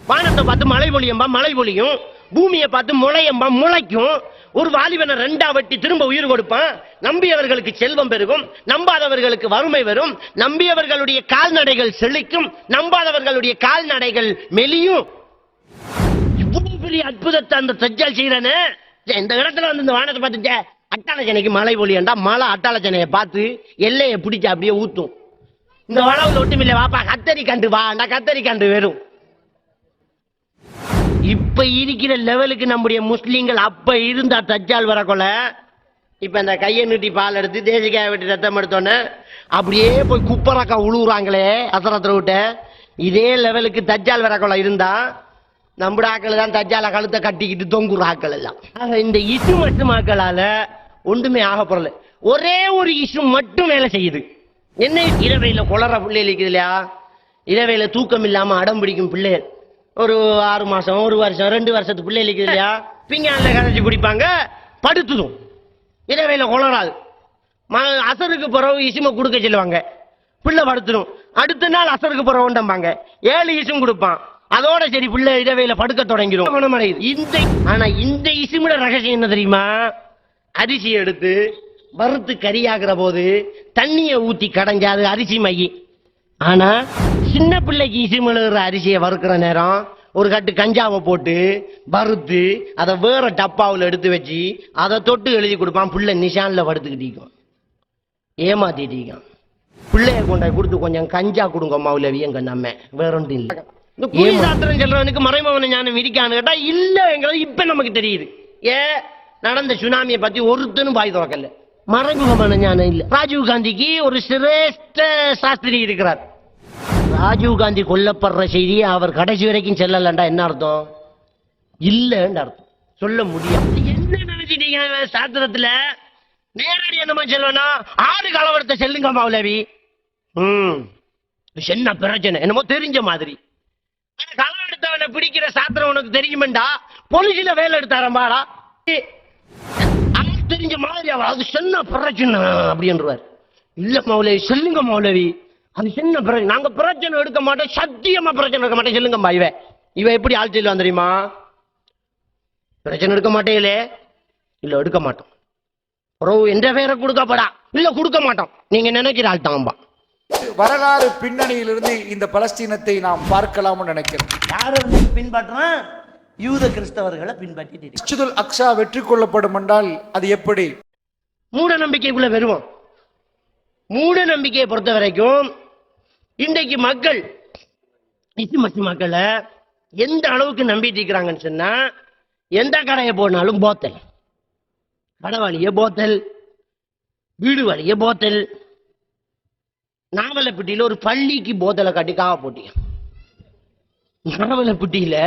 வானத்தை பார்த்து மழை பொழியம்பா மழை பொழியும், பூமியை பார்த்து முளையம்பா முளைக்கும். ஒரு வாலிபனை ரெண்டா வெட்டி திரும்ப உயிர் கொடுப்பான். நம்பியவர்களுக்கு செல்வம் பெருகும், நம்பாதவர்களுக்கு வறுமை வரும். நம்பியவர்களுடைய கால்நடைகள் செழிக்கும், நம்பாதவர்களுடைய கால்நடைகள் மெலியும். இவ்வளவு பெரிய அற்புதத்தை அந்த தஜ்ஜால் செய்யறானே. இந்த இடத்துல வந்து இந்த வானத்தை பார்த்துட்டே அட்டாளச்சனைக்கு மழை பொழியண்டா, மழை அட்டாளச்சனையை பார்த்து எல்லையை பிடிச்ச அப்படியே ஊத்தும். இந்த வளவுல ஒட்டுமில்ல வாப்பா கத்தரி கண்டு வாண்டா, கத்தரி கண்டு வரும். இப்ப இருக்கிற லெவலுக்கு நம்முடைய முஸ்லீம்கள் அப்ப இருந்தா தஜ்ஜால் வரக்கொள்ள. இப்ப இந்த கையை நீட்டி பால் எடுத்து தேசிக்காய வெட்டி ரத்தம் எடுத்தோன்னே அப்படியே போய் குப்பரக்கா உழுவுறாங்களே அசரத்துல விட்ட. இதே லெவலுக்கு தஜ்ஜால் வரக்கொள்ள இருந்தா நம்முடைய ஆக்கள் தான் தஜ்ஜால கழுத்தை கட்டிக்கிட்டு தொங்குற ஆக்கள் எல்லாம். இந்த இசு மட்டும் ஆக்களால ஒன்றுமே ஆக போறல. ஒரே ஒரு இசு மட்டும் வேலை செய்யுது. என்ன? இரவையில குளற பிள்ளைகள் இருக்குது இல்லையா, இரவையில தூக்கம் இல்லாம அடம் பிடிக்கும் பிள்ளைகள். ஒரு 6 மாசம் 1 வருஷம் 2 வருஷத்து பிள்ளைகள் இருக்குது இல்லையா, பிங்கான்ல கரைச்சி குடிப்பாங்க, படுத்துடும். இரவையில குளராது. அசருக்கு பிறகு இசுமை கொடுக்க சொல்லுவாங்க, பிள்ளை படுத்துடும். அடுத்த நாள் அசருக்கு பிறகு உண்டம்பாங்க, 7 இசும் கொடுப்பான். அதோட சரி பிள்ளை இரவையில படுக்க தொடங்கிடும். இந்த ஆனா இந்த இசுமுட ரகசியம் என்ன தெரியுமா? அரிசி எடுத்து வறுத்து கறியாகிற போது தண்ணியை ஊத்தி கடைஞ்சா அது அரிசி மையி. ஆனா சின்ன பிள்ளைக்கு இசுமுழுகிற அரிசியை வறுக்கிற நேரம் ஒரு கட்டு கஞ்சாவை போட்டு வறுத்து அதை வேற டப்பாவில் எடுத்து வச்சு அதை தொட்டு எழுதி கொடுப்பான். பிள்ளை நிஷான்ல படுத்துக்கிட்டீங்க, ஏமாத்திட்டீங்க. பிள்ளைய கொண்டாய் கொடுத்து கொஞ்சம் கஞ்சா கொடுங்க மௌலவியங்க, நம்ம வேற ஒன்றும் இல்லை. இந்த கூலிசாத்திரம் சொல்றவனுக்கு மறைமவன ஞானம் இருக்கான்னு கேட்டா இல்ல. இப்ப நமக்கு தெரியுது. நடந்த சுனாமியை பத்தி ஒருத்தனும் பாய் துறக்கல. மறைமுகமான ஞானம் இல்ல. ராஜீவ் காந்திக்கு ஒரு சிரேஷ்ட சாஸ்திரி இருக்கிறார். ராஜீவ் காந்தி கொல்லப்படுற செய்தியை அவர் கடைசி வரைக்கும் செல்லலண்டா என்ன அர்த்தம்? இல்லன்னு அர்த்தம். சொல்ல முடியாது. என்ன நினைச்சிட்டீங்க சாஸ்திரத்துல? நேரடி என்னமா செல்வனா 6 கலவரத்தை செல்லுங்க மௌலவி. என்ன பிரச்சனை என்னமோ தெரிஞ்ச மாதிரி. களம் எடுத்தவனை பிடிக்கிற சாத்திரம் உனக்கு தெரியுமெண்டா போலீஸ்ல வேலை எடுத்தாரம்பாடா, தெரிஞ்ச மாதிரி அவர் அது சொன்ன பிரச்சனை அப்படின்றார். இல்ல மௌலவி சொல்லுங்க மௌலவி, அது சின்ன பிரச்சனை, நாங்க பிரச்சனை எடுக்க மாட்டோம், சத்தியமா பிரச்சனை எடுக்க மாட்டேன் சொல்லுங்கம்மா. இவ எப்படி ஆள் சொல்லுவான் தெரியுமா? பிரச்சனை எடுக்க மாட்டேங்களே, இல்ல எடுக்க மாட்டோம். எந்த பேரை கொடுக்கப்படா, இல்ல கொடுக்க மாட்டோம், நீங்க நினைக்கிற ஆள் தான்பா. வரலாறு பின்னணியிலிருந்து இந்த பலஸ்தீனத்தை நாம் பார்க்கலாம்னு நினைக்கிறேன். யாரை பின்பற்றான்? யூத கிறிஸ்தவர்களை பின்பற்றி. மஸ்ஜிதுல் அக்ஸா வெற்றி கொள்ளப்படும் என்றால் அது எப்படி? மூட நம்பிக்கைக்குள்ள வருவோம். மூட நம்பிக்கையை பொறுத்த வரைக்கும் இன்றைக்கு மக்கள் மக்களை எந்த அளவுக்கு நம்பிட்டு இருக்கிறாங்கன்னு சொன்னா, எந்த கடையை போனாலும் போத்தல், கடை வழிய போத்தல், வீடு வழிய போத்தல். நாவலப்பட்டியில ஒரு பள்ளிக்கு போத்தலை கட்டி காவ போட்டிய. நாவலப்பட்டியில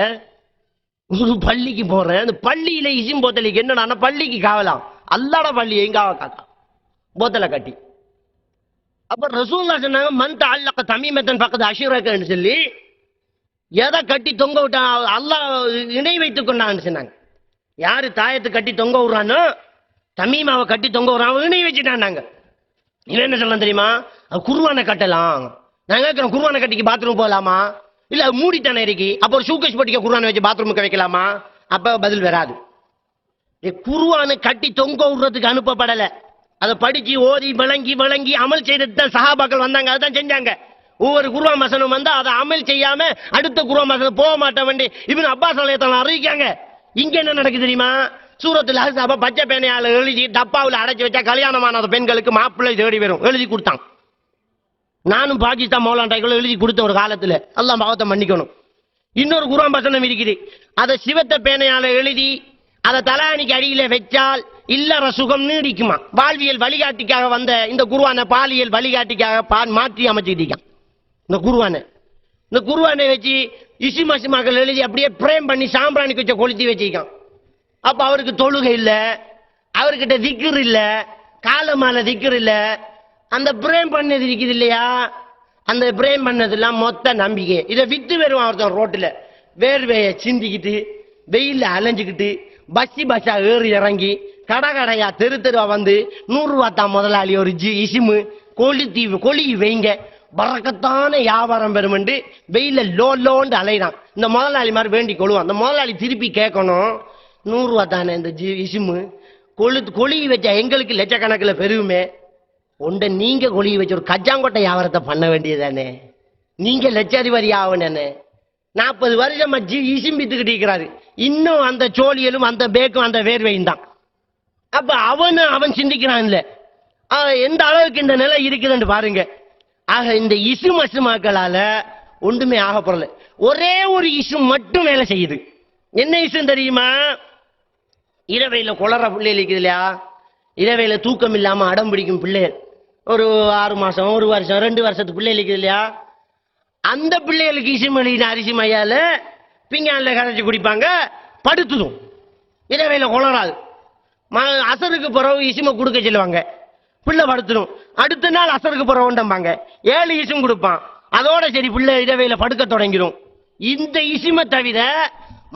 ஒரு பள்ளிக்கு போறேன், அந்த பள்ளியில இசிம் போத்தலிக்கு என்னன்னா பள்ளிக்கு காவலாம், அல்லாட பள்ளியையும் காவ காக்கா போத்தலை கட்டி. அப்ப ரசூலுல்லாஹ் சொன்னாங்க மன் தஅல்லக தமீமத்தன் ஃபக்கத் அஷ்ரகன்னு சொல்லி, எதை கட்டி தொங்க விட்டா அல்லாஹ் இணை வைத்துக் கொண்டான்னு சொன்னாங்க. யாரு தாயத்தை கட்டி தொங்க விடுறானோ, தமீமாவை கட்டி தொங்க விடுறான், இணை வச்சுட்டாங்க. இவன் என்ன சொல்லலாம் தெரியுமா? குர்வானை கட்டலாம். நான் கேட்கிறேன், குர்வானை கட்டிக்கு பாத்ரூம் போகலாமா? இல்ல மூடித்தானே இருக்கு, அப்போ ஒரு ஷூகேஷ் பட்டிக்க குர்வானை வச்சு பாத்ரூமுக்கு வைக்கலாமா? அப்ப பதில் வராது. குர்வானை கட்டி தொங்க விடுறதுக்கு அனுப்பப்படல, அதை படிச்சு ஓதி வழங்கி அமல் செய்யறது தான் சஹாபாக்கள் வந்தாங்க, அதான் செஞ்சாங்க. ஒவ்வொரு குர்ஆன் வசனம் வந்தா அதை அமல் செய்யாம அடுத்த குர்ஆன் வசனம் போக மாட்டேன் இப்னு அப்பாஸ் ரலியல்லாஹு அறிவிக்காங்க. இங்க என்ன நடக்குது தெரியுமா? சூரத்துல் அஹ்ஸாப பச்சை பேனையால எழுதி டப்பாவில் அடைச்சு வச்சா கல்யாணமான பெண்களுக்கு மாப்பிள்ளை தேடி வரும் எழுதி கொடுத்தான். நானும் பாகிஸ்தான் மௌலாண்டாய்க்குள்ள எழுதி கொடுத்த ஒரு காலத்துல, அல்லாஹ் பாவத்தை மன்னிக்கணும். இன்னொரு குர்ஆன் வசனம் இருக்குது, அதை சிவத்த பேனையால எழுதி அதை தலானிக்கு அடியில வச்சால் இல்லற சுகம் நீடிக்குமா. வாழ்வியல் வழிகாட்டிக்காக வந்த இந்த குர்ஆனை பாலியல் வழிகாட்டிக்காக மாற்றி அமைச்சுக்கிட்டான். இந்த குர்ஆனை வச்சு இசிமசிமாக்கள் எழுதி அப்படியே பிரேம் பண்ணி சாம்பிராணிக்கு வச்ச கொளுத்தி வச்சிருக்கான். அப்ப அவருக்கு தொழுகை இல்ல, அவர்கிட்ட திக்ர் இல்ல, காலமான திக்ர் இல்ல. அந்த பிரேம் பண்ணது இருக்குது இல்லையா, அந்த பிரேம் பண்ணதெல்லாம் மொத்த நம்பிக்கை. இதை வித்து வருவான் ஒருத்தன் ரோட்டுல, வேர்வையை சிந்திக்கிட்டு வெயில்ல அலைஞ்சுக்கிட்டு பஸ்ஸா ஏறி இறங்கி கடையா தெருவா வந்து 100 ரூபா தான் முதலாளி ஒரு இசிமு கொளுத்தி வைங்க பறக்கத்தான வியாபாரம் பெறும் என்று வெயில லோண்டு அலைறான். இந்த முதலாளி மாதிரி வேண்டி கொள்வான். அந்த முதலாளி திருப்பி கேட்கணும், 100 ரூபா தானே இந்த இசுமு, கொழி வச்சா எங்களுக்கு லட்சக்கணக்கில் பெருகுமே, உண்ட நீங்க கொழி வச்ச ஒரு கஜாங்கொட்டை வியாபாரத்தை பண்ண வேண்டியதானே, நீங்க லட்சாதிபதி ஆகணே. 40 வருஷமா இசும்பித்துக்கிட்டு இருக்கிறாரு. இன்னும் அந்த சோழியலும் அந்த பேக்கும் அந்த வேர்வையும் தான். அப்ப அவன் சிந்திக்கிறான் இல்ல, எந்த அளவுக்கு இந்த நிலை இருக்குதுன்னு பாருங்க. ஆக இந்த இசு மசுமாக்களால ஒன்றுமே ஆக போறல. ஒரே ஒரு இசு மட்டும் வேலை செய்யுது. என்ன இசு தெரியுமா? இரவையில குளற பிள்ளைகள் இருக்குது இல்லையா, இரவையில தூக்கம் இல்லாம அடம் பிடிக்கும் பிள்ளைகள், ஒரு 6 மாசம் 1 வருஷம் 2 வருஷத்து பிள்ளைகள் இருக்குது இல்லையா, அந்த பிள்ளைகளுக்கு இசுமலின அரிசி மையால பிங்கான்ல கரைச்சி குடிப்பாங்க, படுத்துடும். இரவையில குளராது. அசருக்கு பிறகு இசுமை கொடுக்க சொல்லுவாங்க, பிள்ளை படுத்துடும். அடுத்த நாள் அசருக்கு பிறகு உண்டம்பாங்க, 7 இசும் கொடுப்பான். அதோட சரி பிள்ளை இரவையில படுக்க தொடங்கிடும். இந்த இசுமை தவிர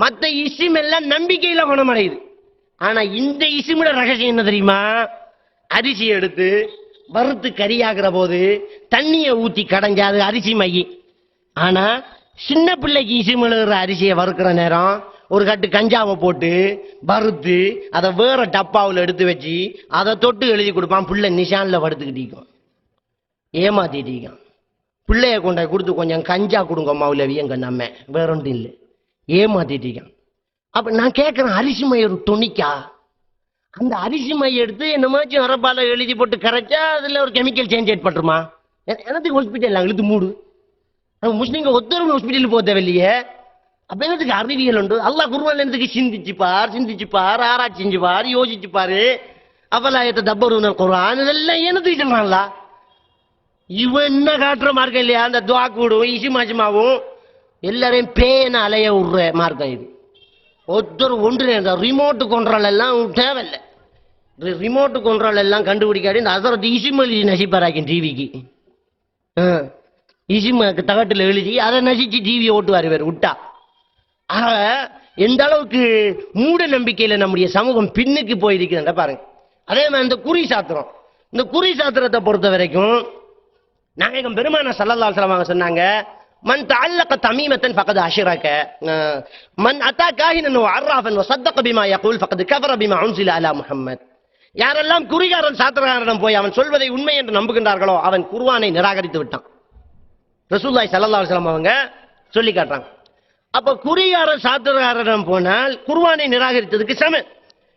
மற்ற இசுமெல்லாம் நம்பிக்கையில குணமடையுது. ஆனா இந்த இசுமோட ரகசியம் என்ன தெரியுமா? அரிசி எடுத்து வறுத்து கறியாகிற போது தண்ணியை ஊத்தி கடைஞ்சா அது அரிசி மையி. ஆனா சின்ன பிள்ளைக்கு இசுமிழுகிற அரிசியை வறுக்கிற நேரம் ஒரு கட்டு கஞ்சாவை போட்டு வறுத்து அதை வேற டப்பாவில் எடுத்து வச்சு அதை தொட்டு எழுதி கொடுப்பான். பிள்ளை நிஷான்ல படுத்துக்கிட்டீங்க, ஏமாத்திட்டீங்க. பிள்ளைய கொண்ட கொடுத்து கொஞ்சம் கஞ்சா கொடுங்க மௌலவி, எங்க நம்ம வேற ஒன்றும் இல்லை, ஏமாத்திட்டீங்க. அப்ப நான் கேட்கிறேன், அரிசி மை ஒரு துணிக்கா? அந்த அரிசி மை எடுத்து என்னமாச்சும் அரப்பால எழுதி போட்டு கரைச்சா அதுல ஒரு கெமிக்கல் சேஞ்ச் ஏற்பட்டுருமா? எனக்கு ஹாஸ்பிட்டல் இழுத்து மூடு. முஸ்லீம்கள் ஒத்தரும் ஹாஸ்பிட்டல் போக தேவையில்லையே. அப்ப என்னத்துக்கு அறிவியல் உண்டு? அல்லாஹ் குர்ஆன்ல என்னத்துக்கு சிந்திச்சுப்பார், ஆராய்ச்சி செஞ்சுப்பார், யோசிச்சுப்பாரு. அவலாயத்தை தப்பருன குர்ஆன் இதெல்லாம் என்னத்துக்கு சொல்றான்ல? இவன் என்ன காட்டுற மார்க்கம் இல்லையா? அந்த துவா கூடும் இசுமாசுமாவும் எல்லாரையும் பேன அலைய விடுற மார்க்கம் இது. ஒருத்தர் ஒன்று ரிமோட்டு கண்ட்ரோல் எல்லாம் தேவையில்லை. ரிமோட்டு கண்ட்ரோல் எல்லாம் கண்டுபிடிக்காடி இந்த அதரத்து இசுமலி நசிப்பாராக்கி டிவிக்கு இசுமாக்கு தகட்டில் எழுதி அதை நசிச்சு டிவியை ஓட்டுவார் வேறு விட்டா. ஆக எந்த அளவுக்கு மூட நம்பிக்கையில நம்முடைய சமூகம் பின்னுக்கு போயிருக்குதுன்ற பாருங்க. அதே மாதிரி இந்த குறி சாத்திரம், இந்த குறி சாத்திரத்தை பொறுத்த வரைக்கும் நாயகம் பெருமான ஸல்லல்லாஹு அலைஹி வஸல்லம் சொன்னாங்க, மன் தஅல்லக தமீமத்தன் ஃபகத் அஷ்ரக, மன் அத்தா காஹினன் வ அர்ராஃபன் வ ஸத்தக பிமா யகூல் ஃபகத் கஃபர பிமா உன்ஸில அலா முஹம்மத். யாரெல்லாம் குறிகாரன் சாத்திரக்காரனிடம் போய் அவன் சொல்வதை உண்மை என்று நம்புகின்றார்களோ அவன் குர்ஆனை நிராகரித்து விட்டான். ரசூலுல்லாஹி ஸல்லல்லாஹு அலைஹி வஸல்லம் அவங்க சொல்லி காட்டுறாங்க. அப்ப குறிகாரன் சாத்திரக்காரனிடம் போனால் குர்ஆனை நிராகரித்ததுக்கு சமம்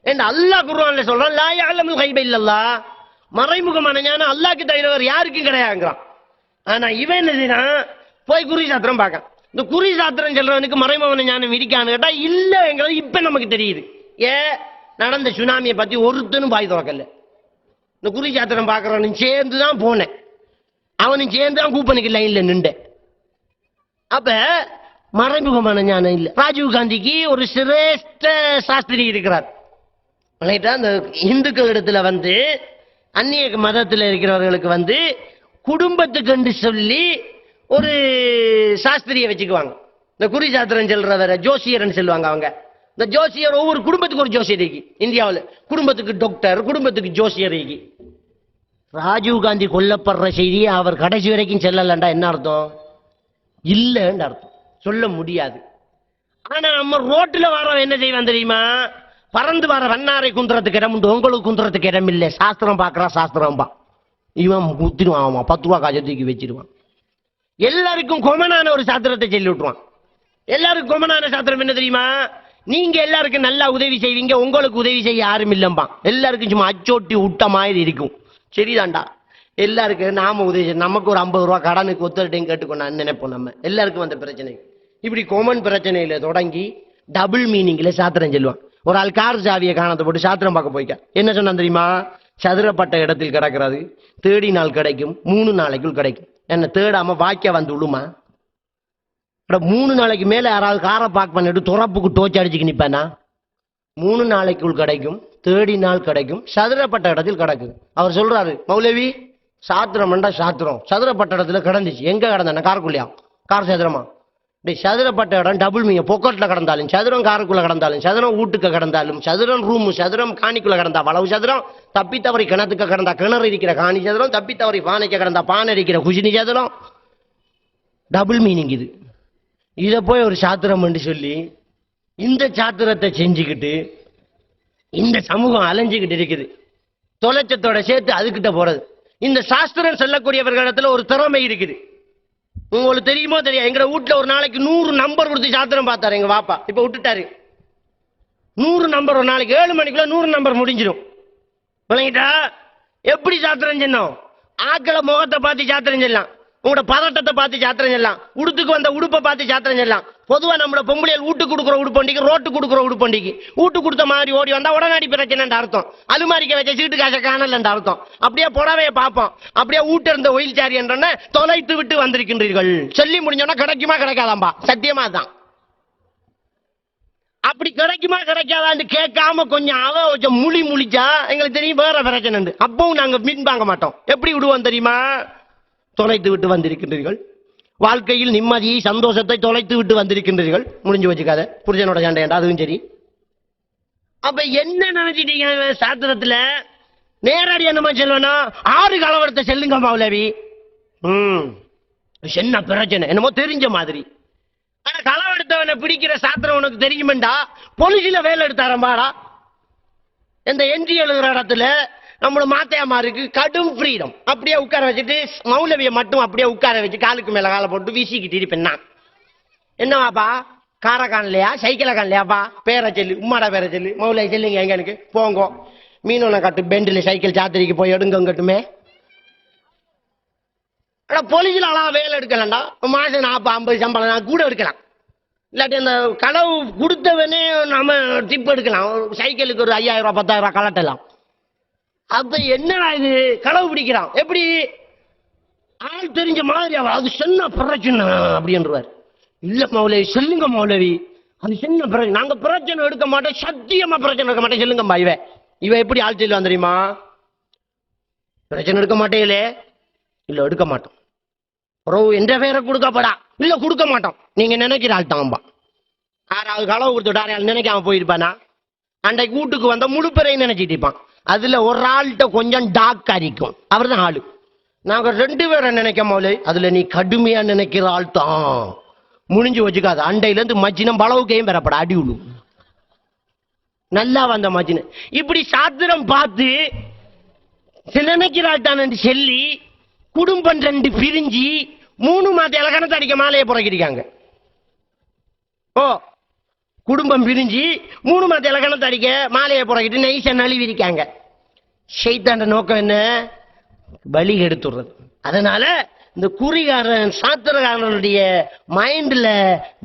என்று அல்லாஹ் குர்ஆன்ல சொல்றான். லா யஅலமுல் கைப இல்லல்லாஹ், மறைமுகமான ஞானம் அல்லாஹ்க்கு தவிர யாருக்கும் கிடையாதுங்கறான். ஆனா இவன் என்னதுன்னா போய் குறி சாத்திரம் பார்க்க. இந்த குறி சாத்திரம் சொல்றவனுக்கு மறைமுகமான ஞானம் இருக்கான்னு கேட்டா இல்லைங்கிறது இப்ப நமக்கு தெரியுது. நடந்த சுனாமியை பத்தி ஒருத்தனும் பாய் துறக்கல. இந்த குறி சாத்திரம் பார்க்கறவனும் சேர்ந்துதான் போனேன், அவனும் சேர்ந்துதான் கூப்பனுக்கு லைன்ல நின்ற. அப்ப மறைமுகமான ஞானம் இல்ல. ராஜீவ் காந்திக்கு ஒரு சிரேஷ்ட சாஸ்திரி இருக்கிறார். அந்த இந்துக்கள் இடத்துல வந்து அந்நிய மதத்தில் இருக்கிறவர்களுக்கு குடும்பத்துக்கு சொல்லி ஒரு சாஸ்திரியை வச்சுக்குவாங்க. இந்த குறி சாத்திரம் சொல்றவர ஜோசியர்னு சொல்லுவாங்க. அவங்க இந்த ஜோசியர் ஒவ்வொரு குடும்பத்துக்கு ஒரு ஜோசியர் இருக்கு. இந்தியாவில் குடும்பத்துக்கு டாக்டர், குடும்பத்துக்கு ஜோசியர் இருக்கு. ராஜீவ் காந்தி கொல்லப்படுற செய்தியை அவர் கடைசி வரைக்கும் சொல்லலண்டா என்ன அர்த்தம்? இல்லன்னு அர்த்தம், சொல்ல முடியாது. ஆனா நம்ம ரோட்ல வர என்ன செய்வான் தெரியுமா? பறந்து வர வண்ணாரை குந்துறதுக்கு இடம் உண்டு, உங்களுக்கு குந்துறதுக்கு இடம் இல்லை. சாஸ்திரம் பார்க்கறான், சாஸ்திரம் பா இவன் குத்திடுவான், 10 ரூபா காசை தூக்கி வச்சிருவான். எல்லாருக்கும் கொமனான ஒரு சாஸ்திரத்தை சொல்லி விட்டுருவான். எல்லாருக்கும் கொமனான சாஸ்திரம் என்ன தெரியுமா? நீங்க எல்லாருக்கும் நல்லா உதவி செய்வீங்க, உங்களுக்கு உதவி செய்ய யாரும் இல்லம்பா. எல்லாருக்கும் சும்மா அச்சோட்டி விட்ட மாதிரி இருக்கும். சரிதான்டா, எல்லாருக்கும் நாம உதவி செய்ய, நமக்கு ஒரு 50 ரூபா கடனுக்கு ஒத்துழைட்டையும் கேட்டுக்கொண்டான்னு நினைப்போம். நம்ம எல்லாருக்கும் வந்த பிரச்சனை இப்படி காமன் பிரச்சனையில தொடங்கி டபுள் மீனிங்ல சாத்திரம் சொல்லுவான். ஒரு ஆள் கார் சாவியை காணத்தை போட்டு சாத்திரம் பார்க்க போய்க்க. என்ன சொன்னா தெரியுமா? சதுரப்பட்ட இடத்தில் கிடக்கிறது, தேடினால் கிடைக்கும், 3 நாளைக்குள் கிடைக்கும். என்ன தேடாம வாக்கிய வந்து விழுமா? 3 நாளைக்கு மேல யாராவது காரை பார்க் பண்ணிட்டு துறப்புக்கு டோச்சு அடிச்சுக்கு நிப்பானா? 3 நாளைக்குள் கிடைக்கும், தேடினால் கிடைக்கும், சதுரப்பட்ட இடத்தில் கிடக்குது. அவர் சொல்றாரு, மௌலவி சாத்திரம்டா சாத்திரம் சதுரப்பட்ட இடத்துல கிடந்துச்சு. எங்க கிடந்தானே? காருக்குள்ளையா? கார் சதுரமா? சதுரப்பட்ட இடம் டபுள் மீங்க. பொக்கெட்ல கிடந்தாலும் சதுரம், காருக்குள்ள கிடந்தாலும் சதுரம், வீட்டுக்கு கிடந்தாலும் சதுரம், ரூம் சதுரம், காணிக்குள்ள கிடந்தா வளவு சதுரம், தப்பி தவறி கிணத்துக்கு கிடந்தா கிணறு இருக்கிற காணி சதுரம், தப்பி தவறி பானைக்கு கிடந்தா பானை இருக்கிற குஷினி சதுரம், டபுள் மீனிங் இது. இதை போய் ஒரு சாத்திரம் சொல்லி இந்த சாத்திரத்தை செஞ்சுக்கிட்டு இந்த சமூகம் அலைஞ்சுக்கிட்டு இருக்குது. தொலைச்சத்தோட சேர்த்து அதுக்கிட்ட போறது. இந்த சாஸ்திரம் சொல்லக்கூடியவர்களிடத்துல ஒரு திறமை இருக்குது. உங்களுக்கு தெரியுமோ தெரியும், எங்க வீட்டுல ஒரு நாளைக்கு 100 நம்பர் கொடுத்து சாத்திரம் பார்த்தாரு எங்க வாப்பா. இப்ப விட்டுட்டாரு. 100 நம்பர் ஒரு நாளைக்கு 7 மணிக்குள்ள 100 நம்பர் முடிஞ்சிடும். விளங்கிட்டா? எப்படி சாத்திரம் சொன்னோம்? ஆக்கள முகத்தை பார்த்து சாத்திரம் சொல்லலாம், உங்களோட பதட்டத்தை பார்த்து சாத்திரம் சொல்லலாம், உடுத்துக்கு வந்த உடுப்பை பார்த்து சாத்திரம் சொல்லலாம். பொதுவா நம்மள பொம்பளையில் வீட்டு கொடுக்குற உடுப்பண்டிக்கு, ரோட்டு கொடுக்குற உடுப்பண்டிக்கு, வீட்டு கொடுத்த மாதிரி ஓடி வந்தா உடனடி பிரச்சனை அர்த்தம். அலுமாரிக்க வச்ச சீட்டு காசை காணல அர்த்தம். அப்படியே புடவைய பார்ப்போம். அப்படியே வீட்டு இருந்த ஒயில் சாரி என்ற தொலைத்து விட்டு வந்திருக்கின்றீர்கள். சொல்லி முடிஞ்சோன்னா கிடைக்குமா கிடைக்காதாம்பா? சத்தியமா தான். அப்படி கிடைக்குமா கிடைக்காதான்னு கேட்காம கொஞ்சம் முழிச்சா எங்களுக்கு தெரியும் வேற பிரச்சனை. அப்பவும் நாங்க மீன் வாங்க மாட்டோம். எப்படி விடுவோம் தெரியுமா? தொலைத்து விட்டு வந்திருக்கின்றீர்கள். வாழ்க்கையில் நிம்மதியை சந்தோஷத்தை தொலைத்து விட்டு வந்திருக்கின்றீர்கள். முடிஞ்சு வச்சுக்காத. புருஷனோட சண்டையாண்டா அதுவும் சரி. அப்ப என்ன நினைச்சிட்டீங்க சாத்திரத்துல? நேரடி என்னமா சொல்லுவேன்னா 6 கலவரத்தை செல்லுங்க மௌலவி. என்ன பிரச்சனை என்னமோ தெரிஞ்ச மாதிரி. ஆனா களவெடுத்தவனை பிடிக்கிற சாத்திரம் உனக்கு தெரியுமெண்டா போலீஸ்ல வேலை எடுத்தாரம்பாடா. இந்த என்ட்ரி எழுதுற இடத்துல நம்மள மாத்தையாமாருக்கு கடும் ஃப்ரீடம். அப்படியே உட்கார வச்சுட்டு மௌலவியை மட்டும் அப்படியே உட்கார வச்சு காலுக்கு மேல காலை போட்டு வீசிக்கிட்டு இருப்பேன். என்னவாப்பா காரை காணலையா, சைக்கிளை காணலையாப்பா, பேரை சொல்லு, உம்மாடா பேரை சொல்லு, மௌலவி சொல்லுங்க எங்க எனக்கு போங்க. மீனோன கட்டு பெண்டில் சைக்கிள் சாத்திரிக்கு போய் எடுங்கட்டுமே. ஆனா போலீஸ்ல அழகா வேலை எடுக்கலாம்டா. மாசம் 40-50 சம்பளம் கூட எடுக்கலாம். இல்லாட்டி அந்த களவு கொடுத்தவனே நம்ம டிப் எடுக்கலாம். சைக்கிளுக்கு ஒரு 5000 ரூபாய் 10,000 ரூபாய் கலட்டலாம். அப்ப என்னடா இது களவு பிடிக்கிறான்? எப்படி ஆள் தெரிஞ்ச மாதிரி அவர் அது சொன்ன பிரச்சனை அப்படின்றார். இல்ல மௌலவி சொல்லுங்க மௌலவி, அது சொன்ன பிரச்சனை, நாங்க பிரச்சனை எடுக்க மாட்டோம், சத்தியமா பிரச்சனை எடுக்க மாட்டேன் சொல்லுங்கம்பா. இவ எப்படி ஆள் சொல்லுவான் தெரியுமா? பிரச்சனை எடுக்க மாட்டேங்களே. இல்ல எடுக்க மாட்டோம். எந்த பேரை கொடுக்கப்படா? இல்ல கொடுக்க மாட்டோம். நீங்க நினைக்கிற ஆள் தான்பா. 6வது களவு கொடுத்துட்டாரு நினைக்காம போயிருப்பானா? அன்றைக்கு வீட்டுக்கு வந்த முழு பேரையும் நினைச்சிட்டு இருப்பான். அதுல ஒரு ஆள்கிட்ட கொஞ்சம் டாக் அரிக்கும், அவர் தான் ஆளு. நாங்க 2 பேரை நினைக்க மௌலை, அதுல நீ கடுமையா நினைக்கிற ஆள் தான். முடிஞ்சு வச்சுக்காது. அண்டையில இருந்து மச்சினம் பளவுக்கையும் பெறப்பட அடி விழு. நல்லா வந்த மச்சினம் இப்படி சாத்திரம் பார்த்து நினைக்கிற ஆள் தான் சொல்லி குடும்பம் 2 பிரிஞ்சு 3 மாத இலக்கணத்தை அடிக்க மாலையை புறக்கிருக்காங்க. குடும்பம் பிரிஞ்சு 3 மாத இலக்கணத்தை அடிக்க மாலையை புறக்கிட்டு நைசா நழுவி இருக்காங்க. ஷைத்தாண்ட நோக்கம் என்ன? பலி எடுத்துடுறது. அதனால இந்த குறிகாரன் சாத்திரக்காரனுடைய மைண்ட்ல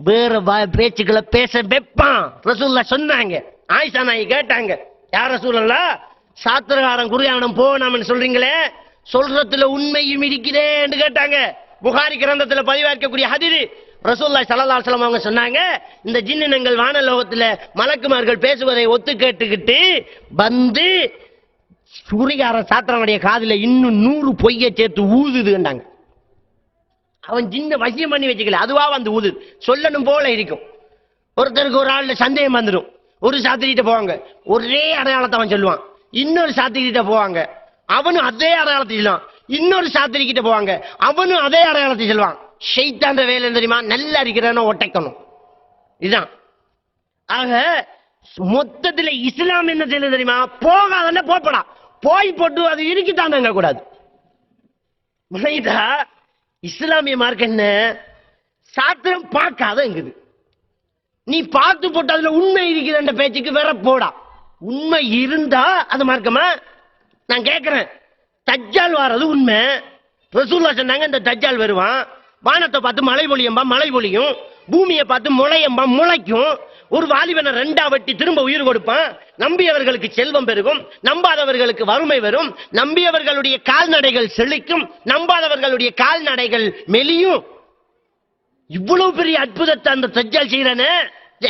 வேற பேச்சுக்களை பேச வைப்பான். ரசூலுல்லாஹ் சொன்னாங்க. ஆயிஷா நாயகி கேட்டாங்க, யார் ரசூலுல்லாஹ் சாத்திரக்காரன் குறிகாரன் போனாம்னு சொல்றீங்களே, சொல்றதுல உண்மையும் இருக்கிறேன்னு கேட்டாங்க. புகாரி கிரந்தத்துல பதிவாக்கக்கூடிய ஹதீஸ். ரசூலுல்லாஹி ஸல்லல்லாஹு அலைஹி வஸல்லம் அவங்க சொன்னாங்க, இந்த ஜின்னினங்கள் வானலோகத்துல மலக்குமார்கள் பேசுவதை ஒத்து கேட்டுக்கிட்டு வந்து குறிகாரன் சாத்திரனுடைய காதுல இன்னும் 100 பொய்ய சேர்த்து ஊதுதுண்டாங்க. அவன் ஜின்ன வசியம் பண்ணி வச்சுக்கல, அதுவா வந்து ஊது சொல்லணும் போல இருக்கும். ஒருத்தருக்கு ஒரு ஆள்ல சந்தேகம் வந்துடும். ஒரு சாத்திரிகிட்ட போவாங்க, ஒரே அடையாளத்தை அவன் சொல்லுவான். இன்னொரு சாத்திரிகிட்ட போவாங்க, அவனும் அதே அடையாளத்தை சொல்லுவான். இன்னொரு சாத்திரிகிட்ட போவாங்க, அவனும் அதே அடையாளத்தை சொல்லுவான். ஷைத்தான்ற வேலை தெரியுமா? நல்லா இருக்கிறான ஒட்டைக்கணும். இதுதான். ஆக மொத்தத்தில் இஸ்லாம் என்ன செய்ய தெரியுமா? போகாத போப்படா, போய் போட்டு அது இருக்குதான் கூடாது. இஸ்லாமிய மார்க்க என்ன? சாத்திரம் பார்க்காதங்குது. நீ பார்த்து போட்டு அதுல உண்மை இருக்கிற பேச்சுக்கு வேற போடா. உண்மை இருந்தா அது மார்க்கமா? நான் கேட்கிறேன். தஜ்ஜால் வாரது உண்மை. ரசூலுல்லாஹ் சொன்னாங்க, இந்த தஜ்ஜால் வருவான், வானத்தை பார்த்து மழை பொழியம்பா மழை பொழியும், பூமியை பார்த்து முளையம்பா முளைக்கும், ஒரு வாலிபனை 2ஆ வெட்டி திரும்ப உயிர் கொடுப்பான், நம்பியவர்களுக்கு செல்வம் பெருகும், நம்பாதவர்களுக்கு வறுமை வரும், நம்பியவர்களுடைய கால்நடைகள் செழிக்கும், நம்பாதவர்களுடைய கால்நடைகள் மெலியும். இவ்வளவு பெரிய அற்புதத்தை அந்த தஜ்ஜால் செய்யறானே.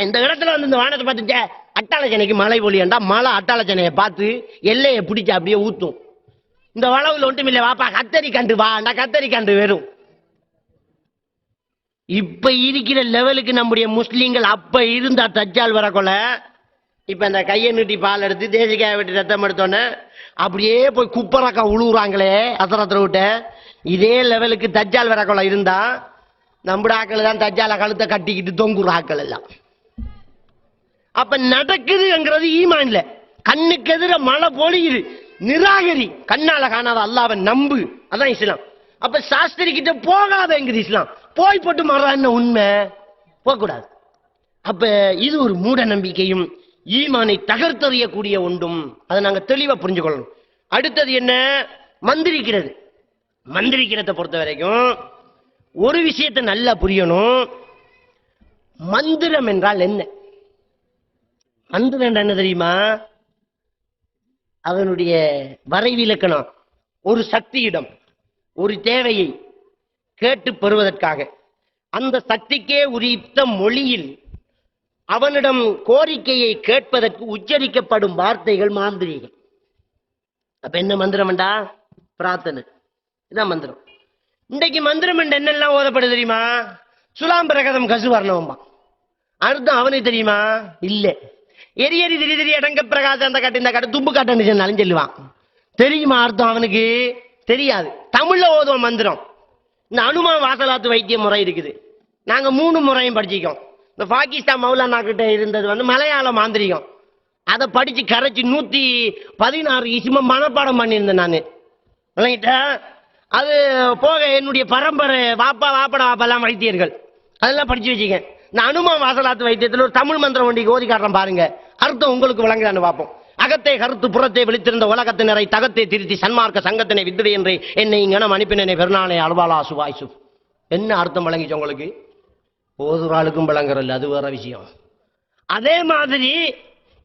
இந்த இடத்துல வந்து இந்த வானத்தை பார்த்துட்ட அட்டாளச்சனைக்கு மழை பொழியண்டா, மழை அட்டாளச்சனையை பார்த்து எல்லையை பிடிச்சா அப்படியே ஊத்தும். இந்த வளவுல ஒன்றும் இல்லை, வாப்பா கத்தரி கண்டு வாண்டா, கத்தரி கண்டு வரும். இப்ப இருக்கிற லெவலுக்கு நம்முடைய முஸ்லீம்கள் அப்ப இருந்தா தஜ்ஜால் வரக்கொள்ள. இப்ப இந்த கையை நீட்டி பால் எடுத்து தேசிக்காய வெட்டி ரத்தம் எடுத்தோன்னே அப்படியே போய் குப்பரக்கா உழுவுறாங்களே அசரத்துல விட்ட. இதே லெவலுக்கு தஜ்ஜால் வரக்கொள்ள இருந்தா நம்முட ஆக்கள் தான் தஜ்ஜால கழுத்தை கட்டிக்கிட்டு தொங்குற ஆக்கள் எல்லாம். அப்ப நடக்குதுங்கிறது ஈமான்ல. கண்ணுக்கு எதிர மழை பொழியுது, நிராகரி. கண்ணால காணாத அல்லாஹ்வை நம்பு, அதான் இஸ்லாம். அப்ப சாஸ்திரி கிட்ட போகாதங்கிறது இஸ்லாம். போய் போட்டு மாறான்னு உண்மை போகக்கூடாது. அப்ப இது ஒரு மூட நம்பிக்கையும் ஈமானை தகர்த்தறியக்கூடிய ஒன்றும். அதை நாங்க தெளிவா புரிஞ்சுக்கொள்ளணும். அடுத்தது என்ன? மந்திரிக்கிறது. மந்திரிக்கிறத பொறுத்த வரைக்கும் ஒரு விஷயத்தை நல்லா புரியணும். மந்திரம் என்றால் என்ன? மந்திரம் என்ன தெரியுமா? அதனுடைய வரைவிலக்கணம் ஒரு சக்தியிடம் ஒரு தேவையை கேட்டு பெறுவதற்காக அந்த சக்திக்கே உரித்த மொழியில் அவனிடம் கோரிக்கையை கேட்பதற்கு உச்சரிக்கப்படும் வார்த்தைகள் மாந்திரீகம். அப்ப என்ன மந்திரம்டா? பிரார்த்தனை. இதான் மந்திரம். இன்றைக்கு மந்திரம் என்னெல்லாம் ஓதப்படுது தெரியுமா? சுலாம்பரகதம் கசு வர்ணவம்பா. அர்த்தம் அவனுக்கு தெரியுமா? இல்ல. எரியரி திரி திரி அடங்க பிரகாசம் அந்த கட்டு இந்த கட்டு தும்பு காட்டு சொன்னாலும் சொல்லுவான். தெரியுமா அர்த்தம்? அவனுக்கு தெரியாது. தமிழ்ல ஓதுவோம் மந்திரம். இந்த அனுமான் வாசலாத்து வைத்திய முறை இருக்குது. நாங்க 3 முறையும் படிச்சிக்கோம். இந்த பாகிஸ்தான் மௌலானா கிட்ட இருந்தது மலையாள மாந்திரிகம். அதை படிச்சு கரைச்சி 116 இசும மனப்பாடம் பண்ணியிருந்தேன் நான். அது போக என்னுடைய பரம்பரை வாப்பெல்லாம் வைத்தியர்கள் அதெல்லாம் படிச்சு வச்சுக்கேன். இந்த அனுமான் வாசலாத்து வைத்தியத்தில் ஒரு தமிழ் மந்திரம் ஒன்றைக்கு ஓதி காட்டுறேன் பாருங்க. அர்த்தம் உங்களுக்கு விளங்குதான்னு பார்ப்போம். அகத்தை கருத்து புறத்தை விழித்திருந்த உலகத்தினரை தகத்தை திருத்தி சன்மார்க்க சங்கத்தினை வித்துடு என்று என்னை இங்கனம் அனுப்பினனை பெருநாளை அல்வாலா சுவாய்சு. என்ன அர்த்தம் விளங்கிச்சு உங்களுக்கு? ஓதுறாளுக்கும் விளங்குறல்ல, அது வேற விஷயம். அதே மாதிரி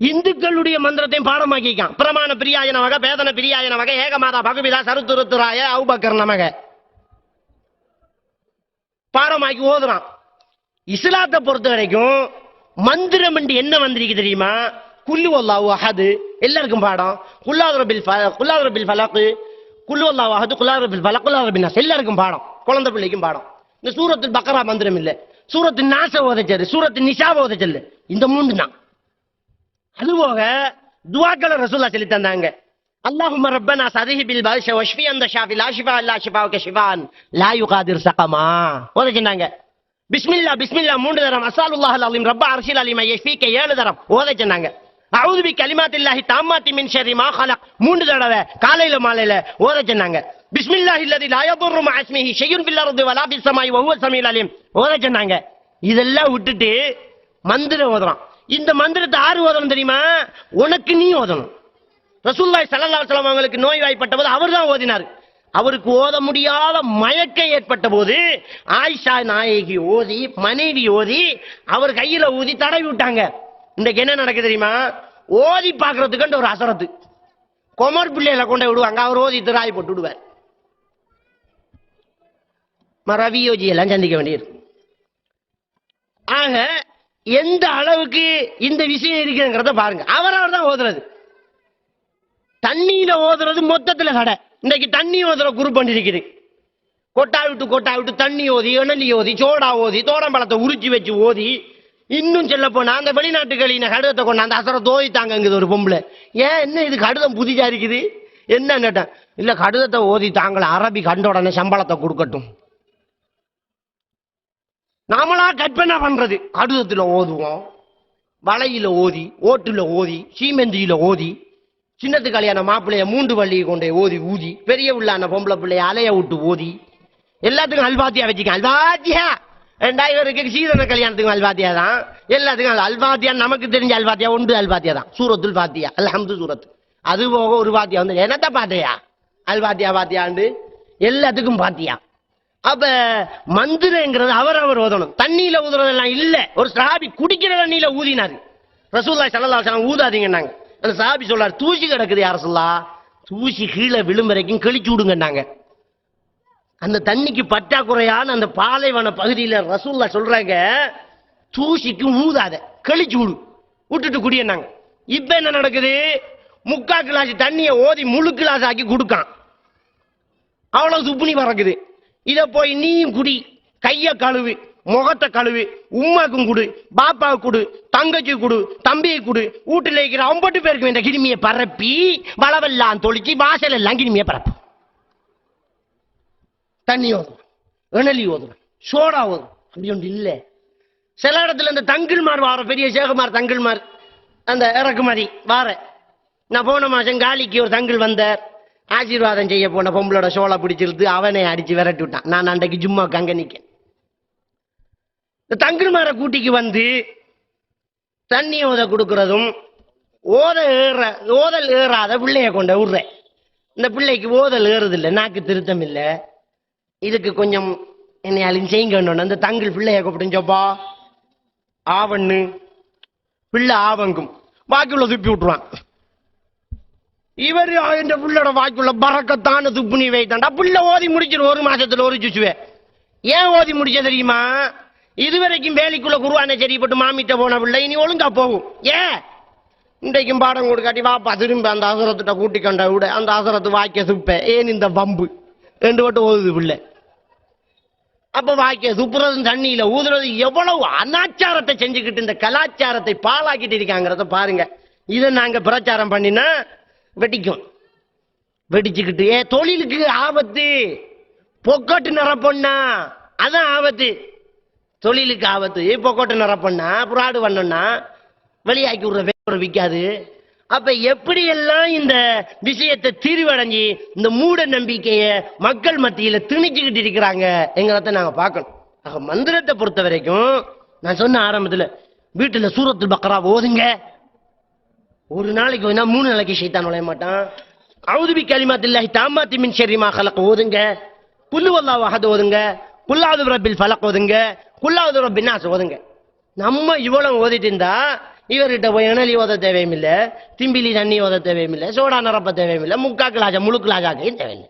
இந்துக்களுடைய மந்திரத்தையும் பாடமாக்கிக்கான். பிரமாண பிரியாய நமக, பேதன பிரியாய நமக, ஏகமாதா பகுபிதா சருத்துருத்துராய அவுபக்கர் நமக பாடமாக்கி ஓதுறான். இஸ்லாத்தை பொறுத்த வரைக்கும் மந்திரம் என்று என்ன வந்திருக்கு தெரியுமா? குல்லு அல்லாஹு அஹது எல்லாருக்கும் பாடம். குல்லாதுரபில் ஃபலக், குல்லு அல்லாஹு அஹது, குல்லாதுரபில் ஃபலக், குல்லாதுரபின் நாஸ் எல்லாருக்கும் பாடம். குழந்தை பிள்ளைக்கும் பாடம். இந்த சூரத்துல் பக்ரா மந்திரம் இல்ல, சூரத்து நாச ஓதச்சரு, சூரத்து நிஷாவை ஓதச்சல்லு. இந்த 3 தான். அதுபோக துஆக்களை ரசூலுல்லாஹ் சொல்லி தந்தாங்க. அல்லாஹும்ம ரப்பனா சதிஹிபில் பல்ஷ வஷ்ஃபி அந்த ஷாஃபி லா ஷிஃபா இல்லா ஷிஃபாவுக ஷிஃபான் லா யுகாதிர் ஸகமா ஓதச்சனாங்க. பிஸ்மில்லா பிஸ்மில்லா 3 தரம். அஸ்ஸலுல்லாஹல் அலீம் ரப்ப அர்ஷில் அலீம் யஷ்ஃபீக 7 தரம் ஓதச்சனாங்க. அஊது பி கலிமாத்தில்லாஹி தாம்மாத்தி மின் ஷர்ரி மா ஹலக் 3 தடவை காலையில மாலையில ஓதச்சனாங்க. பிஸ்மில்லாஹில்லதி லா யதுர்ரு மஅ இஸ்மிஹி ஷையுன் ஃபில் அர்தி வலா ஃபிஸ் ஸமாஇ வஹுவ ஸமீஉல் அலீம் ஓதச்சனாங்க. இதெல்லாம் விட்டுட்டு மந்திரம் ஓதுறான். இந்த மந்திரத்தை ஆறு ஓதணும் தெரியுமா? உனக்கு நீ ஓதணும். ரசூலுல்லாஹி ஸல்லல்லாஹு அலைஹி வஸல்லம் அவங்களுக்கு நோய் வாய்ப்பட்ட போது அவர் தான் ஓதினார். அவருக்கு ஓத முடியாத மயக்கம் ஏற்பட்ட போது ஆயிஷா நாயகி ஓதி, மனைவி ஓதி, அவர் கையில ஊதி தடவி விட்டாங்க. இன்றைக்கு என்ன நடக்குது தெரியுமா? ஓதி பார்க்கறதுக்கு ஒரு அசரத்து கொமர் பிள்ளையில கொண்டு விடுவாங்க. அவர் ஓதி திராய் போட்டு விடுவார். ரவியோஜி எல்லாம் சந்திக்க வேண்டியிருக்கு. ஆக எந்த அளவுக்கு இந்த விஷயம் இருக்குங்கிறத பாருங்க. அவர் தான் ஓதுறது. தண்ணியில ஓதுறது மொத்தத்துல கடை. இன்னைக்கு தண்ணி ஓதுற குரூப் பண்ணி இருக்குது. கொட்டா விட்டு தண்ணி ஓதி, எண்ணெய் ஓதி, சோடா ஓதி, தோடம்பழத்தை உரிச்சு வச்சு ஓதி, இன்னும் சொல்ல போனா அந்த வெளிநாட்டுகளின் கடிதத்தை கொண்டு அந்த அசரை தோய்த்தாங்க ஒரு பொம்பளை. ஏன் என்ன இது கடிதம் புதிதா இருக்குது என்ன கேட்டேன். இல்ல கடிதத்தை ஓதி தாங்கள அரபி கண்ட உடனே சம்பளத்தை கொடுக்கட்டும். நாமளா கற்பனை பண்றது. கடிதத்துல ஓதுவோம், வலையில ஓதி, ஓட்டுல ஓதி, சீமெந்தியில ஓதி, சின்னத்து கல்யாண மாப்பிள்ளைய 3 வள்ளியை கொண்டே ஓதி ஊதி, பெரிய உள்ளான பொம்பளை பிள்ளைய அலைய விட்டு ஓதி, எல்லாத்துக்கும் அல்வாத்தியா வச்சுக்க. அல்வாத்தியா 2000 சீதன கல்யாணத்துக்கு அல்வாத்தியா தான். எல்லாத்துக்கும் அல்வாத்தியா நமக்கு தெரிஞ்ச அல்வாத்தியா ஒன்று அல்வாத்தியா தான். சூரத்துல் பாத்தியா அல்ஹம்து சூரத். அது போக ஒரு பாத்தியா வந்து என்னத்த பாத்தியா அல்வாத்தியா பாத்தியாண்டு எல்லாத்துக்கும் பாத்தியா. அப்ப மந்திரங்கிறது அவர் ஓதணும். தண்ணியில ஊதுறதெல்லாம் இல்ல. ஒரு சஹாபி குடிக்கிற தண்ணியில ஊதினாரு. ரசூலுல்லாஹி ஸல்லல்லாஹு அலைஹி வஸல்லம் ஊதாதீங்கன்னாங்க. அந்த சஹாபி சொல்றாரு, தூசி கிடக்குது யா ரசூலுல்லாஹ், தூசி கீழே விழும் வரைக்கும் கிழிச்சு விடுங்கன்னாங்க. அந்த தண்ணிக்கு பற்றாக்குறையான அந்த பாலைவன பகுதியில ரசூலுல்லாஹ் சொல்றாங்க, தூசிக்கு ஊதாத, கிழிச்சு விடு, விட்டுட்டு குடியன்னாங்க. இப்ப என்ன நடக்குது? 3/4 கிளாஸ் தண்ணியை ஓதி முழு கிளாஸ் ஆக்கி கொடுக்கான். அவ்வளவு துப்புனி பறக்குது. இத போய் நீயும் குடி, கைய கழுவு, முகத்தை கழுவு, உம்மாக்கும் குடு, பாப்பாவுக்கு குடு, தங்கச்சி குடு, தம்பியை குடு, வீட்டுல இருக்கிற 9 பேருக்கு இந்த கிருமியை பரப்பி வளவெல்லாம் தொளிச்சு வாசல் எல்லாம் கிருமியை பரப்பு. தண்ணி ஓதுறோம், இணலி ஓதுறோம், சோடா வரும். அப்படி ஒன்று இல்லை. சில இடத்துல இந்த தங்கில்மார் வார பெரிய சேகமார் தங்கில்மார் அந்த இறக்குமதி வார. நான் போன மாசம் காலிக்கு ஒரு தங்கில் வந்தார். ஆசீர்வாதம் செய்ய போன பொம்பளோட சோளை பிடிச்சிருந்து அவனை அடிச்சு விரட்டி விட்டான். நான் அன்றைக்கு ஜும்மாக்கு அங்க நிற்கேன். இந்த தங்கில்மார கூட்டிக்கு வந்து தண்ணி ஓத கொடுக்கறதும் ஓதல் ஏறாத பிள்ளைய கொண்ட விடுறேன். இந்த பிள்ளைக்கு ஓதல் ஏறுதில்லை, நாக்கு திருத்தம் இல்லை. இதுக்கு கொஞ்சம் என்னையாலும் செய்யுங்க. அந்த தங்கில் பிள்ளைய கூப்பிட்டுச்சோப்பா ஆவண்ணு பிள்ளை ஆவங்கும் வாக்குள்ள துப்பி விட்டுருவான். இவர் இந்த பிள்ளோட வாக்குள்ள பறக்கத்தான துப்புனி வைத்தாண்டா. பிள்ளை ஓதி முடிச்சிரு 1 மாசத்துல ஒரு சுச்சுவே. ஏன் ஓதி முடிச்ச தெரியுமா? இதுவரைக்கும் வேலைக்குள்ள குருவான சரிப்பட்டு மாமிட்ட போன பிள்ளை இனி ஒழுங்கா போகும். ஏன் இன்றைக்கும் பாடம் கொடுக்காட்டி வாப்பா திரும்ப அந்த அசரத்திட்ட கூட்டிக்கொண்ட விட அந்த அசரத்து வாக்கிய துப்ப ஏன் இந்த வம்பு 2 வட்டம் ஓதுது பிள்ளை. அப்ப வாக்கிய துப்புறதும் தண்ணியில ஊதுறது எவ்வளவு அனாச்சாரத்தை செஞ்சுக்கிட்டு இந்த கலாச்சாரத்தை பாழாக்கிட்டு இருக்காங்கிறத பாருங்க. இதை நாங்க பிரச்சாரம் பண்ணினா வெடிக்கும். வெடிச்சுக்கிட்டு தொழிலுக்கு ஆபத்து. பொக்கோட்டு நிரப்பொண்ணா அதான் ஆபத்து. தொழிலுக்கு ஆபத்து. பொக்கோட்டு நிரப்பொண்ணா புறாடு பண்ணோம்னா வெளியாக்கி விடுற வேற விற்காது. அப்ப எப்படி எல்லாம் இந்த விஷயத்தை தீர்வடைஞ்சி இந்த மூட நம்பிக்கைய மக்கள் மத்தியில திணிச்சுக்கிட்டு இருக்கிறாங்க எங்கிறத நாங்க பார்க்கணும். ஆக மந்திரத்தை பொறுத்த வரைக்கும் நான் சொன்ன ஆரம்பத்துல வீட்டுல சூரத்துல் பக்ரா ஓதுங்க. ஒரு நாளைக்கு 3 நாளைக்கு ஷைத்தான் நுழைய மாட்டான். அஊது பி கலிமாத்தில்லாஹி தாம்மாத்தி மின் ஷர்ரி மா ஹலக் ஓதுங்க. குல் ஹுவல்லாஹு அஹத் ஓதுங்க. குல் அஊது பிரப்பில் ஃபலக் ஓதுங்க. குல் அஊது பிரப்பின் நாஸ் ஓதுங்க. நம்ம இவ்வளவு ஓதிட்டு இருந்தா இவர்கிட்ட போய் இணலி ஓத தேவையும் இல்லை, திம்பிலி தண்ணி ஓத தேவையும் இல்லை, சோடா நிரப்ப தேவையும் இல்லை, முக்காக்கலாஜா முழுக்கலாஜாக்கையும் தேவையில்லை.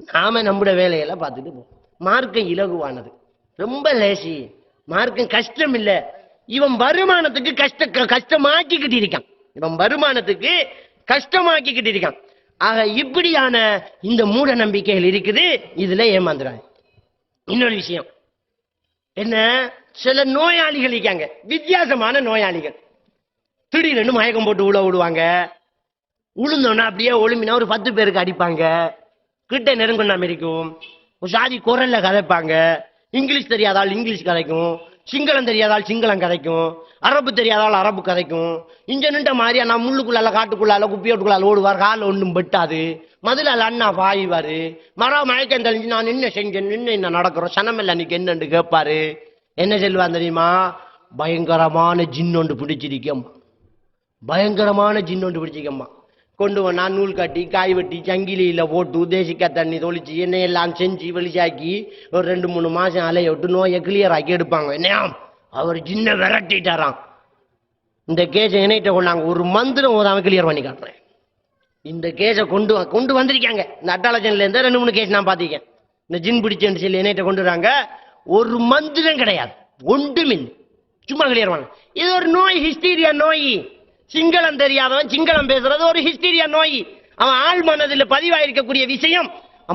நாம நம்முடைய வேலையெல்லாம் பார்த்துட்டு போவோம். மார்க்கம் இலகுவானது, ரொம்ப லேசி. மார்க்கம் கஷ்டம் இல்லை. இவன் வருமானத்துக்கு கஷ்டமாக்கிக்கிட்டு இருக்கான். இவன் வருமானத்துக்கு கஷ்டமாக்கிக்கிட்டு இருக்கான். ஆக இப்படியான இந்த மூட நம்பிக்கைகள் இருக்குது. இதுல ஏமாந்துறாங்க. இன்னொரு விஷயம் என்ன, சில நோயாளிகள் இருக்காங்க, வித்தியாசமான நோயாளிகள். திடீர்னு மயக்கம் போட்டு விடுவாங்க. உளுந்தோன்னா அப்படியே ஒளிமினா ஒரு 10 பேருக்கு அடிப்பாங்க. கிட்ட நெருங்கொண்டாம இருக்கும். ஒரு சாதி குரல்ல கதைப்பாங்க. இங்கிலீஷ் தெரியாதால் இங்கிலீஷ் கதைக்கும், சிங்களம் தெரியாதால் சிங்களம் கதைக்கும், அரபு தெரியாதால் அரபு கதைக்கும். இங்க நின்ற மாதிரியா நான் முள்ளுக்குள்ளால காட்டுக்குள்ளால குப்பியோட்டுக்குள்ளால ஓடுவார். கால ஒன்றும் பெட்டாது. மதுளால அண்ணா பாய்வாரு. மயக்கம் தெளிஞ்சு நான் என்ன செஞ்சேன், என்ன நடக்கிறோம், சனமெல்லாம் அன்னைக்கு என்னன்னு கேட்பாரு. என்ன சொல்லுவான் தெரியுமா? பயங்கரமான ஜின்னொண்டு பிடிச்சிருக்கம்மா, பயங்கரமான ஜின்னொண்டு பிடிச்சிக்கம்மா. கொண்டு வந்தா நூல் கட்டி காய் வெட்டி சங்கிலியில போட்டு தேசிக்காய் தண்ணி தொளிச்சு எண்ணெயெல்லாம் செஞ்சு வெளிச்சாக்கி ஒரு 2-3 மாசம் அலைய விட்டு நோயை கிளியர் ஆக்கி எடுப்பாங்க. என்னையா அவர் ஜின்ன விரட்டிட்டாராம். இந்த கேஸை என்னைட்ட கொண்டாங்க. ஒரு மந்திரம் ஓதாம கிளியர் பண்ணி காட்டுறேன். இந்த கேஸை கொண்டு வந்திருக்காங்க. இந்த அட்டாலஜன்ல இருந்து 2-3 கேஸ் நான் பாத்திருக்கேன். இந்த ஜின் பிடிச்சேன்னு சொல்லி என்னைட்ட கொண்டு வராங்க. ஒரு மந்திரம் கிடையாது, ஒன்றுமின், சும்மா கிளியர் பண்ண. இது ஒரு நோய், ஹிஸ்டீரியா நோய். சிங்களம் தெரியாதவன் சிங்களம் பேசுறது ஒரு ஹிஸ்டீரியா நோய். அவன் ஆள் மனதில் பதிவாயிருக்கக்கூடிய விஷயம்,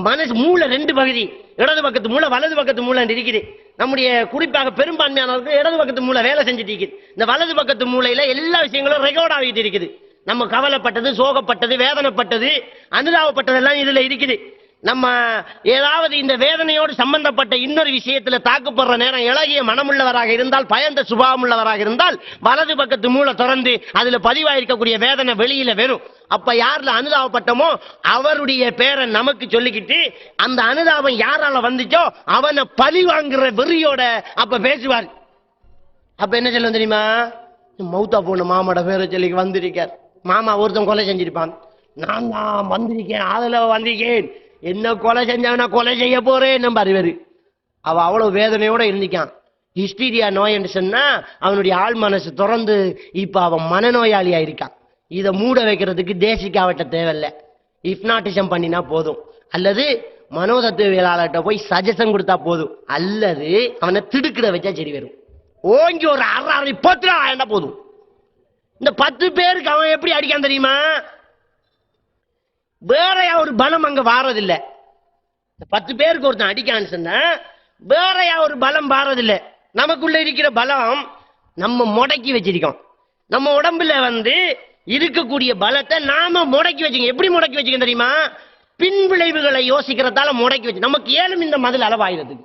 மனசு மூளை 2 பகுதி, இடது பக்கத்து மூளை வலது பக்கத்து மூளை இருக்குது. நம்முடைய குறிப்பாக பெரும்பான்மையானவருக்கு இடது பக்கத்து மூளை வேலை செஞ்சுட்டு இருக்குது. இந்த வலது பக்கத்து மூளையில எல்லா விஷயங்களும் ரெக்கார்ட் ஆகிட்டு இருக்குது. நம்ம கவலைப்பட்டது, சோகப்பட்டது, வேதனைப்பட்டது, அனுதாபப்பட்டதெல்லாம் இதுல இருக்குது. நம்ம ஏதாவது இந்த வேதனையோடு சம்பந்தப்பட்ட இன்னொரு விஷயத்துல தாக்குப்படுற நேரம் இளகிய மனமுள்ளவராக இருந்தால், பயந்த சுபாவம் உள்ளவராக இருந்தால், வலது பக்கத்து மூளை திறந்து அதுல பதிவாயிருக்கக்கூடிய வேதனை வெளியில வரும். அப்ப யாருல அனுதாபப்பட்டமோ அவருடைய பேரை நமக்கு சொல்லிக்கிட்டு அந்த அனுதாபம் யாரால வந்துச்சோ அவனை பழி வாங்குற வெறியோட அப்ப பேசுவார். அப்ப என்ன சொல்ல தெரியுமா? மௌத்தா போன மாமாட பேரை சொல்லி வந்திருக்கார். மாமா ஒருத்தன் கொலை செஞ்சிருப்பான். நான் தான் வந்திருக்கேன், அதுல வந்திருக்கேன், என்ன கொலை செஞ்சவனா கொலை செய்ய போறேன் அறிவாரு. அவ அவ்வளவு வேதனையோட இருந்திக்கான். ஹிஸ்டீரியா நோய் என்று சொன்னா அவனுடைய ஆள் மனசு திறந்து இப்ப அவன் மனநோயாளியா இருக்கான். இதை மூட வைக்கிறதுக்கு தேசிக்காவட்ட தேவையில்லை, ஹிப்னாட்டிசம் பண்ணினா போதும், அல்லது மனோதத்துவியலாளர்கிட்ட போய் சஜஷன் கொடுத்தா போதும், அல்லது அவனை திடுக்கிட வச்சா சரி வரும். ஓங்கி ஒரு அரை போத்துறா என்ன போதும். இந்த 10 பேருக்கு அவன் எப்படி அடிக்கான் தெரியுமா? வேற ஒரு பலம் அங்க வாரதில்லை. 10 பேருக்கு ஒருத்தன் அடிக்கான்னு சொன்னா வேற ஒரு பலம் வாரதில்லை. நமக்குள்ள இருக்கிற பலம் நம்ம முடக்கி வச்சிருக்கோம். நம்ம உடம்புல இருக்கக்கூடிய பலத்தை நாம முடக்கி வச்சுக்கோம். எப்படி முடக்கி வச்சுக்கோம் தெரியுமா? பின் விளைவுகளை யோசிக்கிறதால முடக்கி வச்சு நமக்கு ஏழும் இந்த மதில் அளவாயிரத்துக்கு.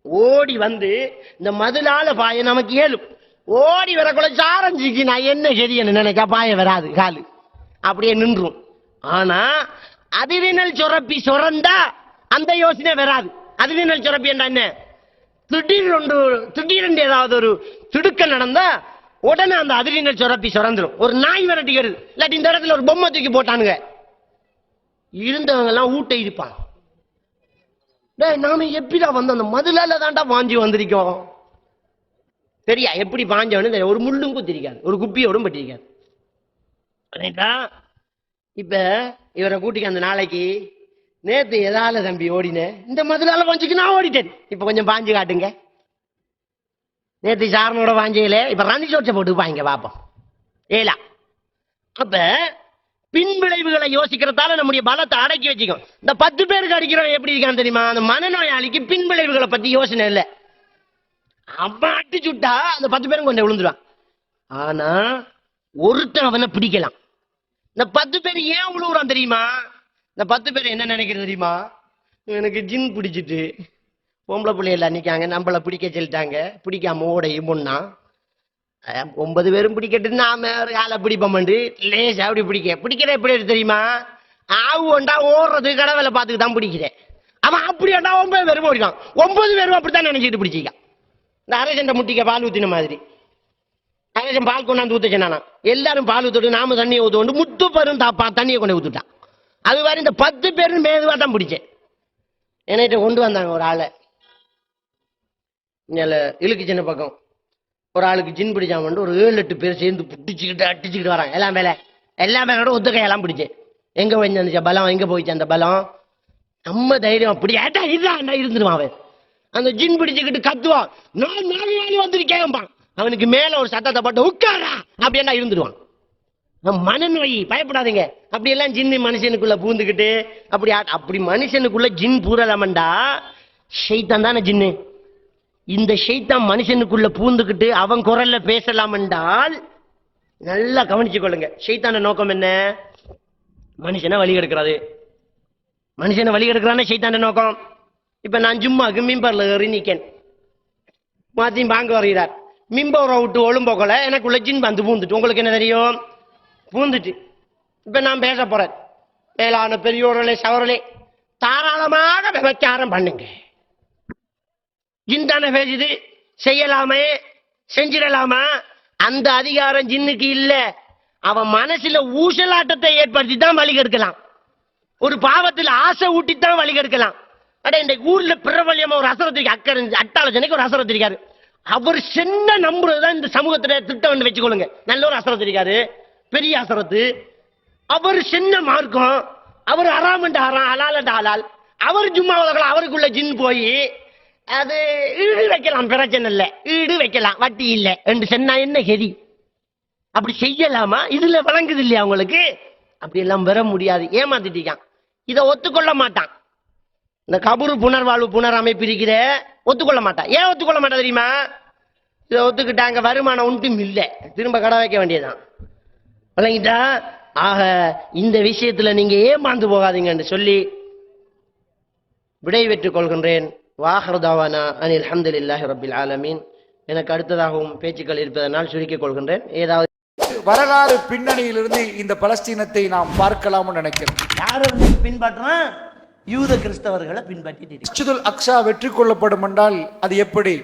ஓடி வந்து இந்த மதுளால பாய நமக்கு ஏழும். ஓடி வரக்குள்ள சாரஞ்சிக்கு நான் என்ன கெதியன்னு நினைக்கா பாய வராது, காலு அப்படியே நின்றும். ஆனா அதிர்நெல் சுரப்பி சுரந்தா அந்த யோசனை வராது. அதிர்நெல் சுரப்பி என்றா என்ன? திடீரென்று ஏதாவது ஒரு திடுக்க நடந்தா உடனே அந்த அதிர்நெல் சுரப்பி சுரந்துரும். ஒரு நாய் விரட்டிக்கிறது, இல்லாட்டி இந்த இடத்துல ஒரு பொம்மை தூக்கி போட்டானுங்க, இருந்தவங்க எல்லாம் ஊட்ட இருப்பான். நாம எப்படிடா வந்து அந்த மதுளால தாண்டா பாஞ்சி வந்திருக்கோம். சரியா எப்படி பாஞ்சவனு ஒரு முள்ளும் குத்திருக்காது, ஒரு குப்பியோடும் பட்டிருக்காது. இப்ப இவரை கூட்டிக்க அந்த நாளைக்கு நேத்து எதால தம்பி ஓடினேன், இந்த மதுளால பாஞ்சுக்கு நான் ஓடிட்டேன். இப்ப கொஞ்சம் பாஞ்சு காட்டுங்க. நேத்து சாரனோட பாஞ்சையில இப்ப ரன்னி சோட்ச போட்டு பாங்க பாப்போம். ஏலா அப்ப பின்விளைவுகளை யோசிக்கிறதால நம்முடைய பலத்தை அடக்கி வச்சுக்கோ. இந்த 10 பேருக்கு அடிக்கிறவன் எப்படி இருக்கான்னு தெரியுமா? அந்த மனநோயாளிக்கு பின்விளைவுகளை பத்தி யோசனை இல்லை. அவன் அட்டி சுட்டா அந்த 10 பேரும் கொஞ்சம் விழுந்துருவான். ஆனா ஒருத்தன் அவனை பிடிக்கலாம். இந்த 10 பேர் ஏன் விழுவுறான் தெரியுமா? இந்த 10 பேர் என்ன நினைக்கிறது தெரியுமா? எனக்கு ஜின் பிடிச்சிட்டு பொம்பளை பிள்ளைகள் நிக்காங்க, நம்மள பிடிக்க சொல்லிட்டாங்க, பிடிக்காம ஓடையும் பொண்ணா 9 பேரும் பிடிக்கட்டு நாம ஒரு ஆளை பிடிப்போம்ண்டு லேசா அப்படி பிடிக்கிற எப்படி தெரியுமா? ஆவு ஒண்டா ஓடுறது கடவுளை பார்த்துக்கு தான் பிடிக்கிறேன். அவன் அப்படி ஒண்டா 9 பேரும் ஓடிக்கான். 9 பேரும் அப்படித்தான் நினைச்சிட்டு பிடிச்சிக்கான். இந்த அரசண்ட முட்டிக்க பால் ஊத்தின மாதிரி அரசன் பால் கொண்டாந்து ஊத்த சொன்னானா, எல்லாரும் பால் ஊத்துட்டு நாம தண்ணியை ஊத்துவோண்டு முத்து பெரும் தாப்பா தண்ணியை கொண்டு ஊத்துட்டான். அது மாதிரி இந்த 10 பேரும் மேதுவா தான் பிடிச்சேன். என்கிட்ட கொண்டு வந்தாங்க ஒரு ஆளை, இழுக்கு சின்ன பக்கம் ஒரு ஆளுக்கு ஜின் பிடிச்சாம ஒரு 7-8 பேர் சேர்ந்து பிடிச்சிக்கிட்டு அடிச்சுக்கிட்டு வராங்க. எல்லாம் மேலோட ஒத்துக்கையெல்லாம் பிடிச்சேன். எங்க போய் பலம் எங்க போயிச்சு அந்த பலம்? நம்ம தைரியம் அப்படி ஏட்டா இதுதான் இருந்துருவான். அவன் அந்த ஜின் பிடிச்சுக்கிட்டு கத்துவான், நான் நாலு வந்திருக்கேன்பான். அவனுக்கு மேல ஒரு சத்தத்தை போட்டு உட்காரா அப்படின்னா இருந்துருவான். மனநோய், பயப்படாதீங்க. அப்படி எல்லாம் ஜின்னு மனுஷனுக்குள்ள பூந்துக்கிட்டு அப்படி மனுஷனுக்குள்ள ஜின் பூரலமண்டா ஷைத்தான் தானே ஜின்னு. இந்த ஷைத்தான் மனுஷனுக்குள்ள பூந்துக்கிட்டு அவன் குரல்ல பேசலாம் என்றால் நல்லா கவனிச்சு கொள்ளுங்க. ஷைத்தான நோக்கம் என்ன? மனுஷனை வழி எடுக்கிறது. மனுஷனை வழி எடுக்கிறானே ஷைத்தான நோக்கம். இப்ப நான் ஜும்மாக்கு மிம்பர்ல ஏறி நிக்கேன், மாத்தியும் பாங்க வருகிறார், மிம்பரை விட்டு ஒழும்போக்கல எனக்குள்ள ஜின் வந்து பூந்துட்டு, உங்களுக்கு என்ன தெரியும்? பூந்துட்டு இப்ப நான் பேச போறேன். மேலான பெரியோர்களே சவர்களே, தாராளமாக விபச்சாரம் பண்ணுங்க. ஜின் தானே பேசுது, செய்யலாமே செஞ்சிடலாமா? அந்த அதிகாரம் ஜின்னுக்கு இல்ல. அவன் மனசுல ஊசலாட்டத்தை ஏற்படுத்தி தான் வழி கெடுக்கலாம். ஒரு பாவத்தில் ஆசை ஊட்டித்தான் வழி கெடுக்கலாம். அட இந்த ஊர்ல பிரபல்யமா ஒரு அசரத்திற்கு அட்டாலஜனைக்கு ஒரு அசரத்து இருக்காரு. அவர் சின்ன நம்புறதுதான் இந்த சமூகத்துல திட்டம் வச்சுக்கொள்ளுங்க. நல்ல ஒரு அசரத்து இருக்காரு, பெரிய அசரத்து. அவர் சின்ன மார்க்கம், அவர் அறாமண்ட அறாம், அலாலண்ட அலால். அவர் சும்மா உலகம், அவருக்குள்ள ஜின் போய் அது ஈடு வைக்கலாம், பிரச்சனை இல்லை, ஈடு வைக்கலாம், வட்டி இல்லை என்று சொன்னா என்ன கெதி? அப்படி செய்யலாமா? இதுல வழங்குது இல்லையா அவங்களுக்கு? அப்படி எல்லாம் வர முடியாது. ஏமாத்திட்டான். இதை ஒத்துக்கொள்ள மாட்டான். இந்த கபூர் புனர்வாழ்வு புனரமைப்பு இருக்கிற ஒத்துக்கொள்ள மாட்டான். ஏன் ஒத்துக்கொள்ள மாட்டா தெரியுமா? இதை ஒத்துக்கிட்டாங்க, வருமானம் ஒன்றும் இல்லை, திரும்ப கடை வைக்க வேண்டியதுதான். வழங்கிட்டா. ஆக இந்த விஷயத்துல நீங்க ஏமாந்து போகாதீங்கன்னு சொல்லி விடை பெற்றுக் கொள்கின்றேன். வாஹ்ரதாவானா அனில் அல்ஹம்துலில்லாஹி ரப்பில் ஆலமீன். எனக்கு அடுத்ததாகவும் பேச்சுக்கள் இருப்பதனால் சுருக்கிக் கொள்கின்றேன். ஏதாவது வரலாறு பின்னணியிலிருந்து இந்த பலஸ்தீனத்தை நாம் பார்க்கலாம்னு நினைக்கிறேன். யாரை பின்பற்றான்? யூத கிறிஸ்தவர்களை பின்பற்றி மஸ்ஜிதுல் அக்ஸா வெற்றி கொள்ளப்படும் என்றால் அது எப்படி?